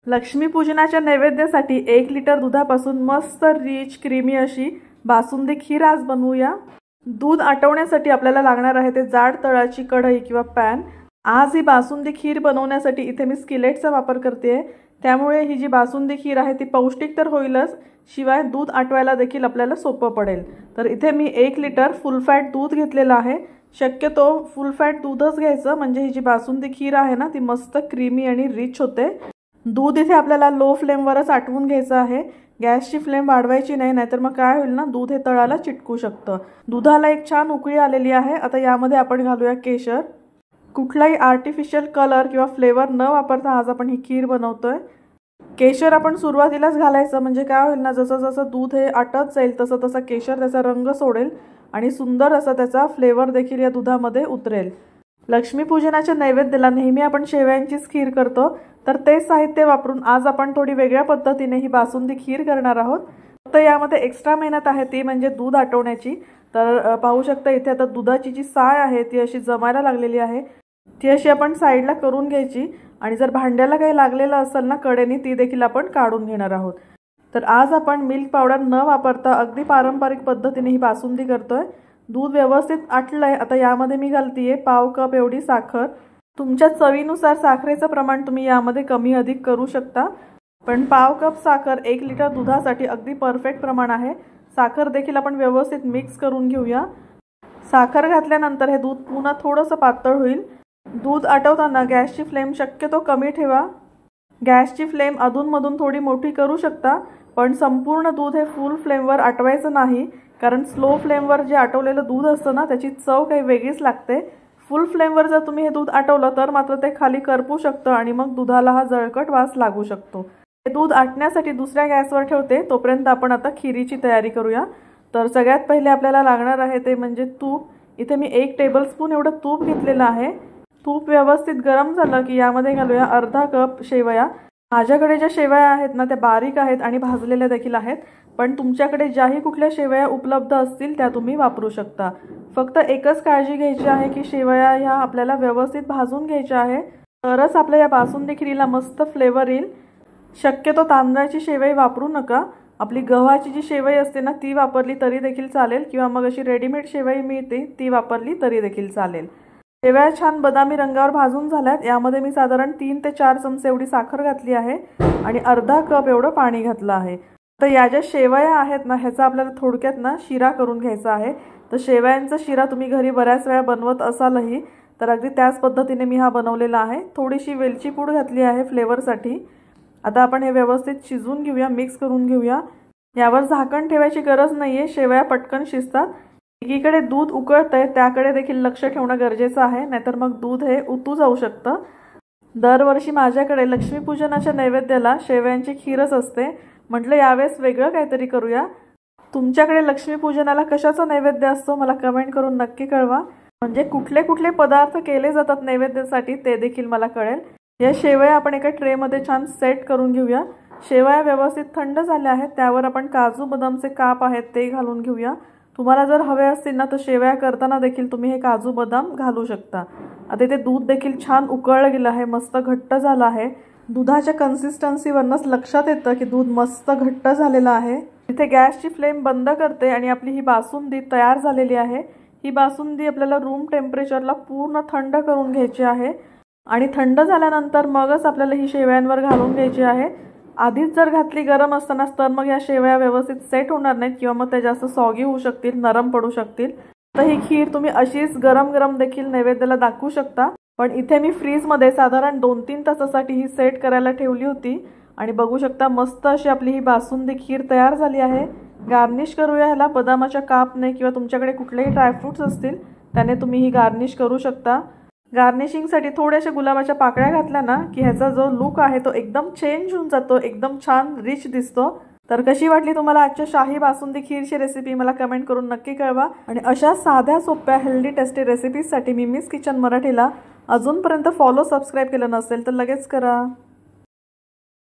लक्ष्मीपूजनाच्या नैवेद्यासाठी 1 लिटर दुधापासून मस्त रिच क्रीमी अशी बासुंदी खीर आज बनवूया। दूध आटवण्यासाठी आपल्याला लागणार आहे ते जाड तळाची कढई किंवा पॅन। आज ही बासुंदी खीर बनवण्यासाठी इथे मी स्किलेटचा वापर करते, त्यामुळे ही जी बासुंदी खीर आहे ती पौष्टिक तर होईलच, शिवाय दूध आटवायला देखील आपल्याला सोपं पडेल। तर इथे मी 1 लिटर फुल फॅट दूध घेतलेलं आहे। शक्यतो फुल फॅट दूधच घ्यायचं, म्हणजे ही जी बासुंदी खीर आहे ना ती मस्त क्रीमी आणि रिच होते। दूध इथे आपल्याला लो फ्लेमवरच आटवून घ्यायचं आहे, गॅसची फ्लेम वाढवायची नाही, नाहीतर मग काय होईल ना दूध हे तळाला चिटकू शकतं। दुधाला एक छान उकळी आलेली आहे। आता यामध्ये आपण घालूया केशर। कुठलाही आर्टिफिशियल कलर किंवा फ्लेवर न वापरता आज आपण ही खीर बनवतोय। केशर आपण सुरुवातीलाच घालायचं, म्हणजे काय होईल ना जसं जसं दूध हे आटत जाईल तसं तसं केशर त्याचा रंग सोडेल आणि सुंदर असा त्याचा फ्लेवर देखील या दुधामध्ये उतरेल। लक्ष्मीपूजनाच्या नैवेद्याला नेहमी आपण शेवयांचीच खीर करतो, तर ते साहित्य वापरून आज आपण थोडी वेगळ्या पद्धतीने ही बासुंदी खीर करणार आहोत। फक्त यामध्ये एक्स्ट्रा मेहनत आहे ती म्हणजे दूध आटवण्याची। तर पाहू शकता इथे आता दुधाची जी साय आहे ती अशी जमायला लागलेली आहे, ती अशी आपण साईडला करून घ्यायची आणि जर भांड्याला काही लागलेलं असेल ना कडेने ती देखील आपण काढून घेणार आहोत। तर आज आपण मिल्क पावडर न वापरता अगदी पारंपरिक पद्धतीने ही बासुंदी करतोय। दूध व्यवस्थित आटलंय। आता यामध्ये मी घालतीये पाव कप एवढी साखर। तुमच्या चवीनुसार साखरेचं प्रमाण तुम्ही यामध्ये कमी अधिक करू शकता, पण पाव कप साखर 1 लिटर दुधासाठी अगदी परफेक्ट प्रमाण आहे। साखर देखील आपण व्यवस्थित मिक्स करून घेऊया। साखर घातल्यानंतर हे दूध पुन्हा थोडंसं पातळ होईल। दूध आटवताना गॅसची फ्लेम शक्यतो कमी ठेवा। गॅसची फ्लेम अधूनमधून थोडी मोठी करू शकता, पण संपूर्ण दूध हे फुल फ्लेमवर आटवायचं नाही, कारण स्लो फ्लेमवर जे आटवलेलं दूध असतं ना त्याची चव काही वेगळीच लागते। फुल फ्लेमवर जर तुम्ही हे दूध आटवलं तर मात्र ते खाली करपू शकतं आणि मग दुधाला हा जळकट वास लागू शकतो। हे दूध आटण्यासाठी दुसऱ्या गॅसवर ठेवते, तोपर्यंत आपण आता खीरीची तयारी करूया। तर सगळ्यात पहिले आपल्याला लागणार आहे ते म्हणजे तूप। इथे मी 1 टेबलस्पून एवढं तूप घेतलेलं आहे। तूप व्यवस्थित गरम झालं की यामध्ये घालूया अर्धा कप शेवया। माझ्याकडे ज्या शेवया आहेत ना त्या बारीक आहेत आणि भाजलेल्या देखील आहेत, पण तुमच्याकडे ज्याही कुठल्या शेवया उपलब्ध असतील त्या तुम्ही वापरू शकता। फक्त एकच काळजी घ्यायची आहे की शेवया ह्या आपल्याला व्यवस्थित भाजून घ्यायच्या आहे, तरच आपल्या या बासुंदी खीरीला मस्त फ्लेवर येईल। शक्यतो तांदळाची शेवई वापरू नका, आपली गव्हाची जी शेवई असते ना ती वापरली तरी देखील चालेल, किंवा मग अशी रेडीमेड शेवई मिळते ती वापरली तरी देखील चालेल। शेवया छान बदामी रंगावर भाजून झाल्यात। यामध्ये मी साधारण 3 ते 4 चमचे एवढी साखर घातली आहे आणि अर्धा कप एवढं पाणी घातलं आहे। तर या ज्या शेवया आहेत ना ह्याचा आपल्याला थोडक्यात ना शिरा करून घ्यायचा आहे। तर शेवयांचा शिरा तुम्ही घरी बऱ्याच वेळा बनवत असालही, तर अगदी त्याच पद्धतीने मी हा बनवलेला आहे। थोडीशी वेलची पूड घातली आहे फ्लेवरसाठी। आता आपण हे व्यवस्थित शिजवून घेऊया, मिक्स करून घेऊया। यावर झाकण ठेवायची गरज नाहीये, शेवया पटकन शिजतात। एकीकडे दूध उकळतंय त्याकडे देखील लक्ष ठेवणं गरजेचं आहे, नाहीतर मग दूध हे उतू जाऊ शकतं। दरवर्षी माझ्याकडे लक्ष्मीपूजनाच्या नैवेद्याला शेवयांची खीरच असते, म्हटलं यावेळेस वेगळं काहीतरी करूया। तुमच्याकडे लक्ष्मीपूजनाला कशाचा नैवेद्य असतो मला कमेंट करून नक्की कळवा, म्हणजे कुठले कुठले पदार्थ केले जातात नैवेद्यासाठी ते देखील मला कळेल। या शेवया आपण एका ट्रेमध्ये छान सेट करून घेऊया। शेवया व्यवस्थित थंड झाल्या आहेत, त्यावर आपण काजू बदामचे काप आहेत ते घालून घेऊया। तुम्हाला जर हवे असतील ना तर शेवया करताना देखील तुम्ही हे काजू बदाम घालू शकता। आता इथे दूध देखील छान उकळलं गेलं आहे, मस्त घट्ट झालं आहे। दुधाच्या कन्सिस्टन्सीवरनंच लक्षात येतं की दूध मस्त घट्ट झालेलं आहे। इथे गॅसची फ्लेम बंद करते आणि आपली ही बासुंदी तयार झालेली आहे। ही बासुंदी आपल्याला रूम टेम्परेचरला पूर्ण थंड करून घ्यायची आहे आणि थंड झाल्यानंतर मगच आपल्याला ही शेवयांवर घालून घ्यायची आहे। आधीच जर घातली गरम असतानाच तर मग या शेवया व्यवस्थित सेट होणार नाहीत किंवा मग त्या जास्त सॉगी होऊ शकतील, नरम पडू शकतील। तर ही खीर तुम्ही अशीच गरम गरम देखील नैवेद्याला दाखवू शकता, पण इथे मी फ्रीजमध्ये साधारण 2-3 तासासाठी ही सेट करायला ठेवली होती आणि बघू शकता मस्त अशी आपली ही बासुंदी खीर तयार झाली आहे। गार्निश करूया ह्याला बदामाच्या कापने, किंवा तुमच्याकडे कुठलेही ड्रायफ्रुट्स असतील त्याने तुम्ही ही गार्निश करू शकता। गार्निशिंगसाठी थोड्याशा गुलाबाच्या पाकळ्या घातल्या ना की ह्याचा जो लुक आहे तो एकदम चेंज होऊन जातो, एकदम छान रिच दिसतो। तर कशी वाटली तुम्हाला आजच्या शाही बासुंदी खीरची रेसिपी मला कमेंट करून नक्की कळवा। आणि अशा साध्या सोप्या हेल्दी टेस्टी रेसिपीजसाठी मी मिस किचन मराठीला अजूनपर्यंत सबस्क्राईब केलं नसेल तर लगेच करा।